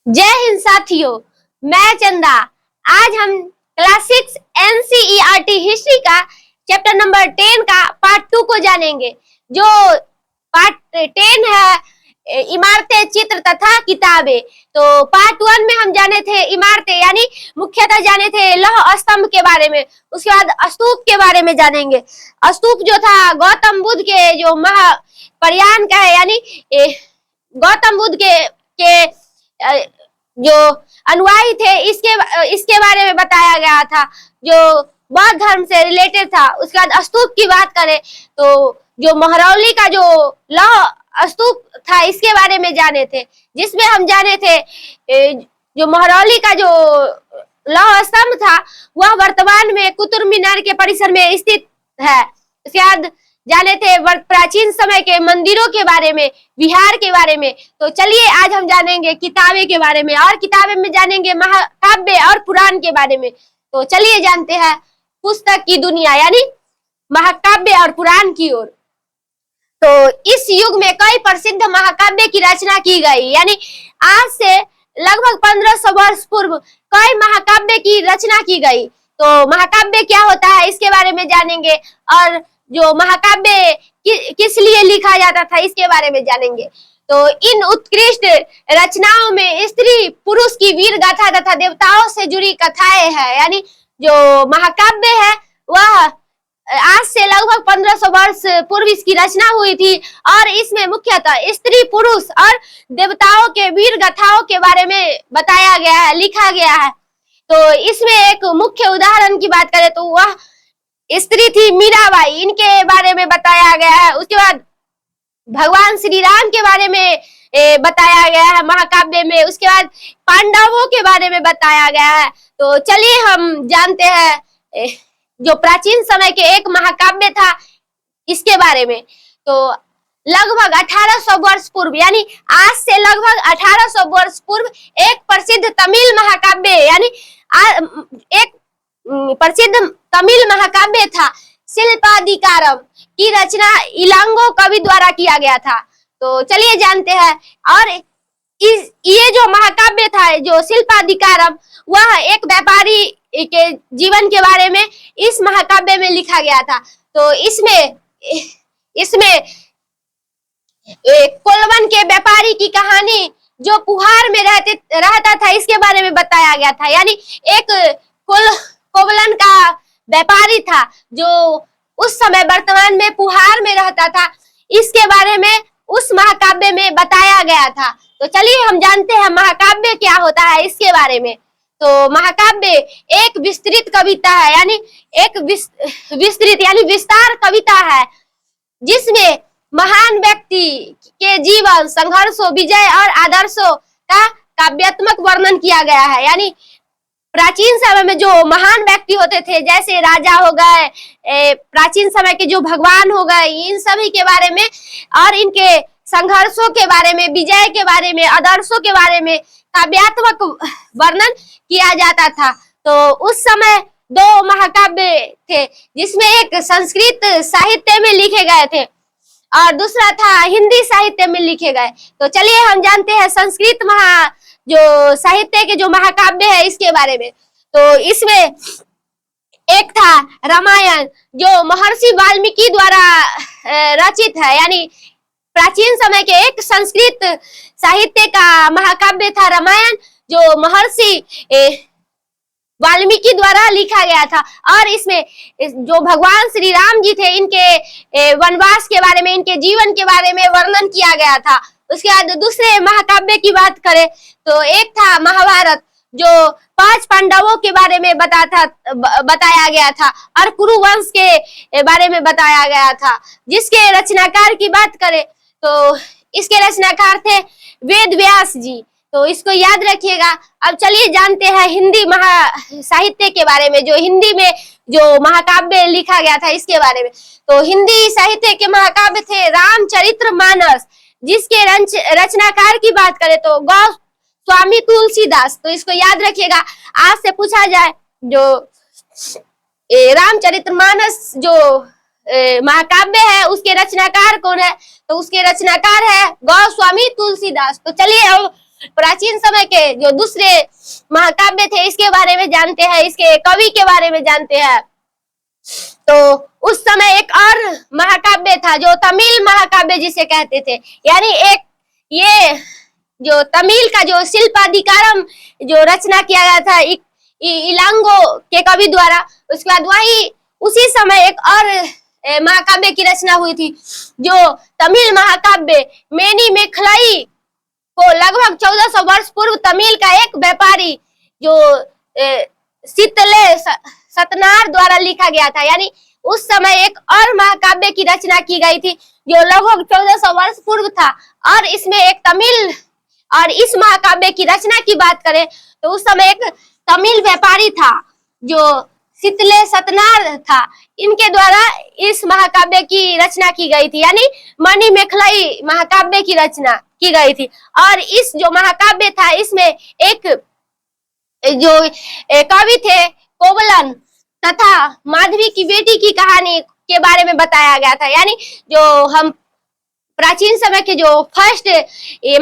जय हिंद साथियों, मैं चंदा। आज हम क्लास 6 एनसीईआरटी हिस्ट्री का चैप्टर नंबर 10 का पार्ट 2 को जानेंगे। जो पार्ट 10 है इमारतें, चित्र तथा किताबें। तो पार्ट 1 में हम जाने थे इमारतें, यानी मुख्यतः जाने थे लौह स्तंभ के बारे में। उसके बाद स्तूप के बारे में जानेंगे। स्तूप जो था गौतम बुद्ध के जो महाप्रयाण का है, यानी गौतम बुद्ध के जो अनुयायी थे इसके बारे में बताया गया था, जो बौद्ध धर्म से रिलेटेड था। उसके बाद स्तूप की बात करें तो जो महरौली का जो लौह स्तूप था इसके बारे में जाने थे, जिसमें हम जाने थे जो महरौली का जो लौह स्तंभ था वह वर्तमान में कुतुब मीनार के परिसर में स्थित है। उसके बाद जाने थे प्राचीन समय के मंदिरों के बारे में, विहार के बारे में। तो चलिए आज हम जानेंगे किताबें के बारे में, और किताबें में जानेंगे महाकाव्य और पुराण के बारे में। तो चलिए जानते हैं पुस्तक की दुनिया, यानी महाकाव्य और पुराण की ओर। तो इस युग में कई प्रसिद्ध महाकाव्य की रचना की गई, यानी आज से लगभग 1500 वर्ष पूर्व कई महाकाव्य की रचना की गई। तो महाकाव्य क्या होता है इसके बारे में जानेंगे, और जो महाकाव्य किस लिए लिखा जाता था इसके बारे में जानेंगे। तो इन उत्कृष्ट रचनाओं में स्त्री पुरुष की वीर गाथा तथा देवताओं से जुड़ी कथाएं हैं, यानी जो महाकाव्य है वह आज से लगभग 1500 वर्ष पूर्व इसकी रचना हुई थी, और इसमें मुख्यतः स्त्री पुरुष और देवताओं के वीर गाथाओं के बारे में बताया गया है, लिखा गया है। तो इसमें एक मुख्य उदाहरण की बात करें तो वह स्त्री थी मीराबाई, इनके बारे में बताया गया है। उसके बाद भगवान श्री राम के बारे में बताया गया है महाकाव्य में। उसके बाद पांडवों के बारे में बताया गया है। तो चलिए हम जानते हैं जो प्राचीन समय के एक महाकाव्य था इसके बारे में। तो लगभग 1800 वर्ष पूर्व, यानी आज से लगभग 1800 वर्ष पूर्व एक प्रसिद्ध तमिल महाकाव्य, यानी एक प्रसिद्ध तमिल महाकाव्य था शिल्पाधिकारम की रचना इलांगो कवि द्वारा किया गया था। तो चलिए जानते हैं। और ये जो महाकाव्य था जो शिल्पाधिकारम, वह एक व्यापारी के जीवन के बारे में इस महाकाव्य में लिखा गया था। तो इसमें कोलवन के व्यापारी की कहानी जो पुहार में रहता था इसके बारे में बताया गया था, यानी एक कोवलन का व्यापारी था जो उस समय वर्तमान में पुहार में रहता था, इसके बारे में उस महाकाव्य में बताया गया था। तो चलिए हम जानते हैं महाकाव्य क्या होता है इसके बारे में। तो महाकाव्य एक विस्तृत कविता है, यानी एक विस्तृत यानी विस्तार कविता है, जिसमें महान व्यक्ति के जीवन, संघर्षों, विजय और आदर्शों का काव्यात्मक वर्णन किया गया है। यानी प्राचीन समय में जो महान व्यक्ति होते थे, जैसे राजा हो गए, प्राचीन समय के जो भगवान हो गए, इन सभी के बारे में और इनके संघर्षों के बारे में, विजय के बारे में, आदर्शों के बारे में काव्यात्मक वर्णन किया जाता था। तो उस समय दो महाकाव्य थे, जिसमें एक संस्कृत साहित्य में लिखे गए थे और दूसरा था हिंदी साहित्य में लिखे गए। तो चलिए हम जानते हैं संस्कृत जो साहित्य के जो महाकाव्य है इसके बारे में। तो इसमें एक था रामायण, जो महर्षि वाल्मीकि द्वारा रचित है, यानी प्राचीन समय के एक संस्कृत साहित्य का महाकाव्य था रामायण, जो महर्षि वाल्मीकि द्वारा लिखा गया था। और इसमें जो भगवान श्री राम जी थे, इनके वनवास के बारे में, इनके जीवन के बारे में वर्णन किया गया था। उसके बाद दूसरे महाकाव्य की बात करें तो एक था महाभारत, जो 5 पांडवों के बारे में बताया गया था और कुरुवंश के बारे में बताया गया था। जिसके रचनाकार की बात करें तो इसके रचनाकार थे वेद व्यास जी। तो इसको याद रखिएगा। अब चलिए जानते हैं हिंदी साहित्य के बारे में, जो हिंदी में जो महाकाव्य लिखा गया था इसके बारे में। तो हिंदी साहित्य के महाकाव्य थे रामचरितमानस, जिसके रचनाकार की बात करें तो गोस्वामी तुलसीदास। तो इसको याद रखिएगा। आज से पूछा जाए जो रामचरितमानस जो महाकाव्य है उसके रचनाकार कौन है, तो उसके रचनाकार है गोस्वामी तुलसीदास। तो चलिए अब प्राचीन समय के जो दूसरे महाकाव्य थे इसके बारे में जानते हैं, इसके कवि के बारे में जानते हैं। तो उस समय एक और महाकाव्य था जो तमिल महाकाव्य जिसे कहते थे, यानी एक ये जो तमिल का जो शिल्पाधिकारम जो रचना किया गया था इलांगो के कवि द्वारा, उसके बाद वही उसी समय एक और महाकाव्य की रचना हुई थी जो तमिल महाकाव्य मेनी मेखलाई को लगभग 1400 वर्ष पूर्व तमिल का एक व्यापारी जो शीतले सतनार द्वारा लिखा गया था। यानी उस समय एक और महाकाव्य की रचना की गई थी जो लगभग 1400 वर्ष पूर्व था, और इसमें एक तमिल, और इस महाकाव्य की रचना की बात करें तो उस समय एक तमिल व्यापारी था जो शीतले सतनार था, इनके द्वारा इस महाकाव्य की रचना की गई थी, यानी मणि मेखलाई महाकाव्य की रचना की गई थी। और इस जो महाकाव्य था इसमें एक जो कवि थे कोवलन तथा माधवी की बेटी की कहानी के बारे में बताया गया था। यानी जो हम प्राचीन समय के जो फर्स्ट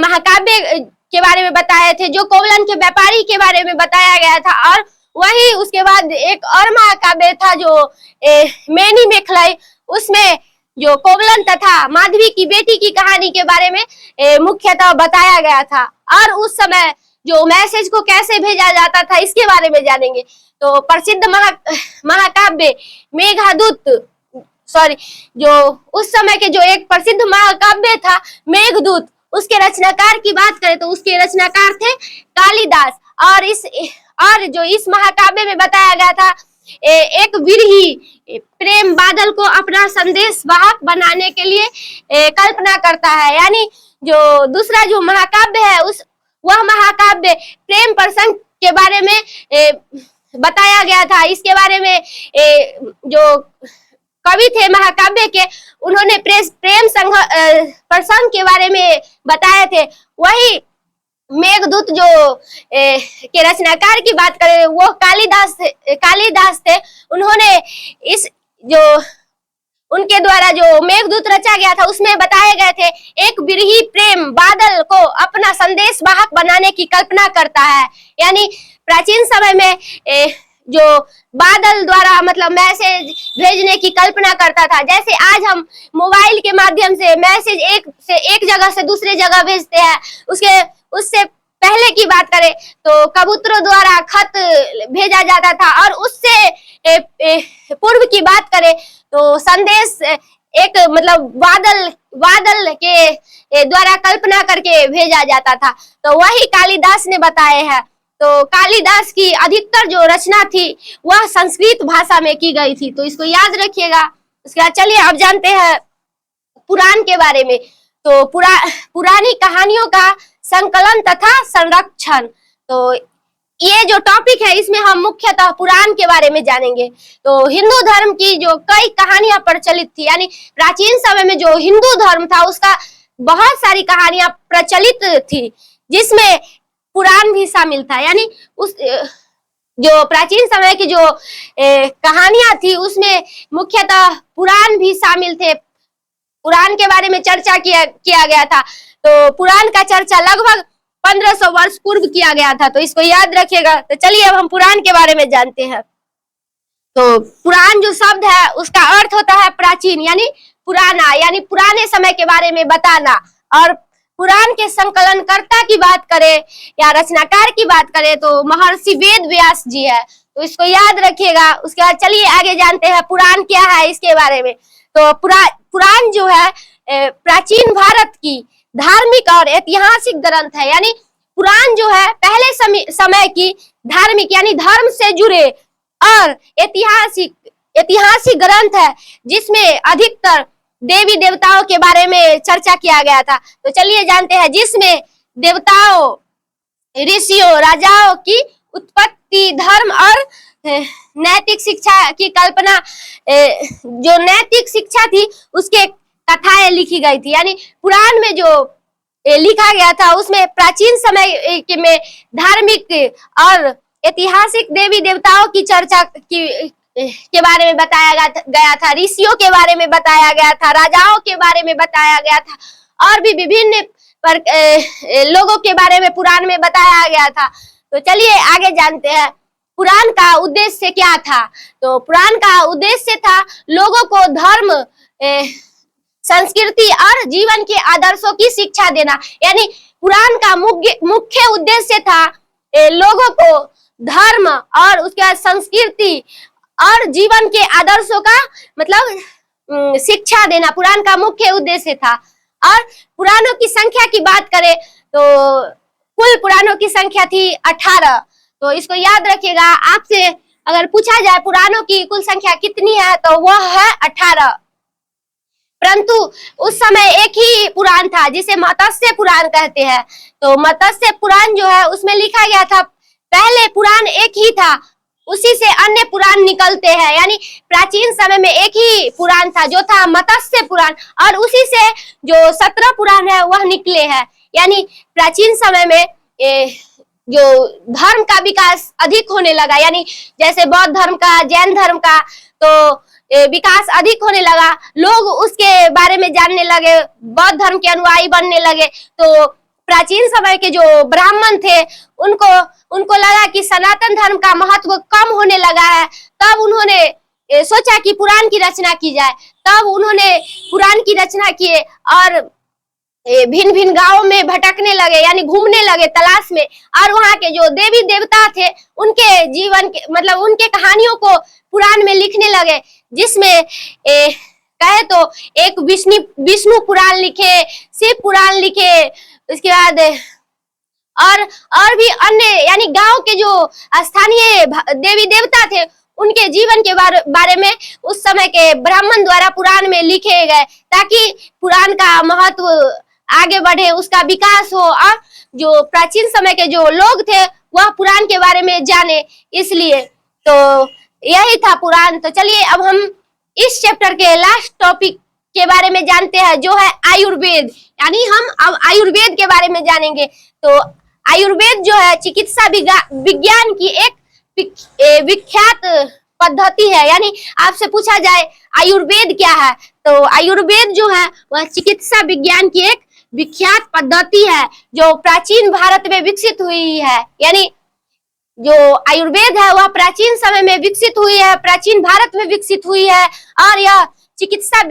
महाकाव्य के बारे में बताए थे, जो कोवलन के व्यापारी के बारे में बताया गया था, और वही उसके बाद एक और महाकाव्य था जो मेनी मेखलाई, उसमें जो कोवलन तथा माधवी की बेटी की कहानी के बारे में मुख्यतः बताया गया था। और उस समय जो मैसेज को कैसे भेजा जाता था इसके बारे में जानेंगे। तो प्रसिद्ध महाकाव्य मेघदूत, जो उस समय के जो एक प्रसिद्ध महाकाव्य था मेघदूत, उसके रचनाकार की बात करें तो उसके रचनाकार थे कालिदास। और जो इस महाकाव्य में बताया गया था एक विरही प्रेम बादल को अपना संदेश वाहक बनाने के लिए कल्पना करता है। यानी जो दूसरा जो महाकाव्य है वह महाकाव्य प्रेम प्रसंग के बारे में बताया गया था। इसके बारे में जो कवि थे महाकाव्य के, उन्होंने प्रेम प्रसंग के बारे में बताए थे। वही मेघदूत जो के रचनाकार की बात करें वो कालिदास थे। उन्होंने इस जो उनके द्वारा जो मेघदूत रचा गया था उसमें बताए गए थे एक विरही प्रेम बादल को अपना संदेश वाहक बनाने की कल्पना करता है। यानी प्राचीन समय में जो बादल द्वारा मतलब मैसेज भेजने की कल्पना करता था, जैसे आज हम मोबाइल के माध्यम से मैसेज एक जगह से दूसरे जगह भेजते हैं, उससे पहले की बात करें तो कबूतरों द्वारा खत भेजा जाता था, और उससे पूर्व की बात करें तो संदेश एक मतलब बादल के द्वारा कल्पना करके भेजा जाता था। तो वही कालिदास ने बताए हैं। तो कालिदास की अधिकतर जो रचना थी वह संस्कृत भाषा में की गई थी, तो इसको याद रखिएगा। उसके बाद चलिए अब जानते हैं पुराण के बारे में। तो पुरानी कहानियों का संकलन तथा संरक्षण, तो ये जो टॉपिक है इसमें हम मुख्यतः पुराण के बारे में जानेंगे। तो हिंदू धर्म की जो कई कहानियां प्रचलित थी, यानी प्राचीन समय में जो हिंदू धर्म था उसका बहुत सारी कहानियां प्रचलित थी जिसमें पुराण भी शामिल था। यानी उस जो प्राचीन समय की जो कहानियां थी उसमें मुख्यतः पुराण भी शामिल थे। पुराण के बारे में चर्चा किया गया था। तो पुराण का चर्चा लगभग 1500 वर्ष पूर्व किया गया था, तो इसको याद रखिएगा। तो चलिए अब हम पुराण के बारे में जानते हैं। तो पुराण जो शब्द है उसका अर्थ होता है प्राचीन, यानी पुराना, यानी पुराने समय के बारे में बताना। और पुराण के संकलनकर्ता की बात करें या रचनाकार की बात करें तो महर्षि वेद व्यास जी है, तो इसको याद रखिएगा। उसके बाद चलिए आगे जानते हैं पुराण क्या है इसके बारे में। तो पुराण जो है प्राचीन भारत की धार्मिक और ऐतिहासिक ग्रंथ है। यानी पुराण जो है पहले समय की धार्मिक यानी धर्म से जुड़े और ऐतिहासिक ग्रंथ है जिसमें अधिकतर देवी देवताओं के बारे में चर्चा किया गया था। तो चलिए जानते हैं, जिसमें देवताओं, ऋषियों, राजाओं की उत्पत्ति, धर्म और नैतिक शिक्षा की कल्पना, जो नैतिक शिक्षा थी उसके कथाएं लिखी गई थी। यानी पुराण में जो लिखा गया था उसमें प्राचीन समय में धार्मिक और ऐतिहासिक देवी देवताओं की चर्चा के बारे में बताया गया था, ऋषियों के बारे में बताया गया था, राजाओं के बारे में बताया गया था, और भी विभिन्न पर लोगों के बारे में पुराण में बताया गया था। तो चलिए आगे जानते हैं पुराण का उद्देश्य क्या था। तो पुराण का उद्देश्य था लोगों को धर्म, संस्कृति और जीवन के आदर्शों की शिक्षा देना। यानी पुराण का मुख्य उद्देश्य था लोगों को धर्म और उसके बाद संस्कृति और जीवन के आदर्शों का मतलब शिक्षा देना पुराण का मुख्य उद्देश्य था। और पुराणों की संख्या की बात करें तो कुल पुराणों की संख्या थी 18। तो इसको याद रखिएगा, आपसे अगर पूछा जाए पुराणों की कुल संख्या कितनी है तो वह है 18। परंतु उस समय एक ही पुराण था जिसे मत्स्य पुराण कहते हैं। तो मत्स्य पुराण जो है उसमें लिखा गया था, पहले पुराण एक ही था, उसी से अन्य पुराण निकलते हैं। यानी प्राचीन समय में एक ही पुराण था जो था मत्स्य पुराण, और उसी से जो 17 पुराण है वह निकले हैं। यानी प्राचीन समय में जो धर्म का विकास अधिक होने लगा, यानी जैसे बौद्ध धर्म का, जैन धर्म का, तो विकास अधिक होने लगा, लोग उसके बारे में जानने लगे, बौद्ध धर्म के अनुयायी बनने लगे। तो प्राचीन समय के जो ब्राह्मण थे उनको लगा कि सनातन धर्म का महत्व कम होने लगा है। तब उन्होंने सोचा कि पुराण की रचना की जाए। तब उन्होंने पुराण की रचना किए और भिन्न भिन्न गांवों में भटकने लगे, यानी घूमने लगे तलाश में, और वहां के जो देवी देवता थे उनके जीवन के मतलब उनके कहानियों को पुराण में लिखने लगे। जिसमें कहे तो एक विष्णु पुराण लिखे, शिव पुराण लिखे, उसके बाद और भी अन्य, यानी गांव के जो स्थानीय देवी देवता थे उनके जीवन के बारे में उस समय के ब्राह्मण द्वारा पुराण में लिखे गए, ताकि पुराण का महत्व आगे बढ़े, उसका विकास हो, और जो प्राचीन समय के जो लोग थे वह पुराण के बारे में जाने। इसलिए तो यही था पुराण। तो चलिए अब हम इस चैप्टर के लास्ट टॉपिक के बारे में जानते हैं, जो है आयुर्वेद। यानी हम अब आयुर्वेद के बारे में जानेंगे। तो आयुर्वेद जो है चिकित्सा विज्ञान की एक विख्यात पद्धति है। यानी आपसे पूछा जाए आयुर्वेद क्या है, तो आयुर्वेद जो है वह चिकित्सा विज्ञान की एक विख्यात पद्धति है जो प्राचीन भारत में विकसित हुई है। यानी जो आयुर्वेद है वह प्राचीन समय में विकसित हुई है, प्राचीन भारत में विकसित हुई है, और यह चिकित्सा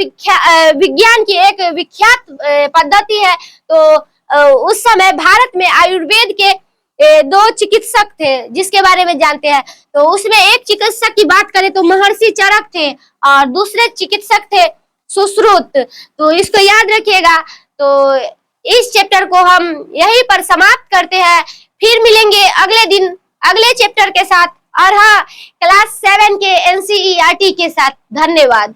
विज्ञान की एक विख्यात पद्धति है। तो उस समय भारत में आयुर्वेद के 2 चिकित्सक थे जिसके बारे में जानते हैं। तो उसमें एक चिकित्सक की बात करें तो महर्षि चरक थे, और दूसरे चिकित्सक थे सुश्रुत। तो इसको याद रखिएगा। तो इस चैप्टर को हम यहीं पर समाप्त करते हैं, फिर मिलेंगे अगले दिन अगले चैप्टर के साथ, और हाँ क्लास 7 के NCERT के साथ। धन्यवाद।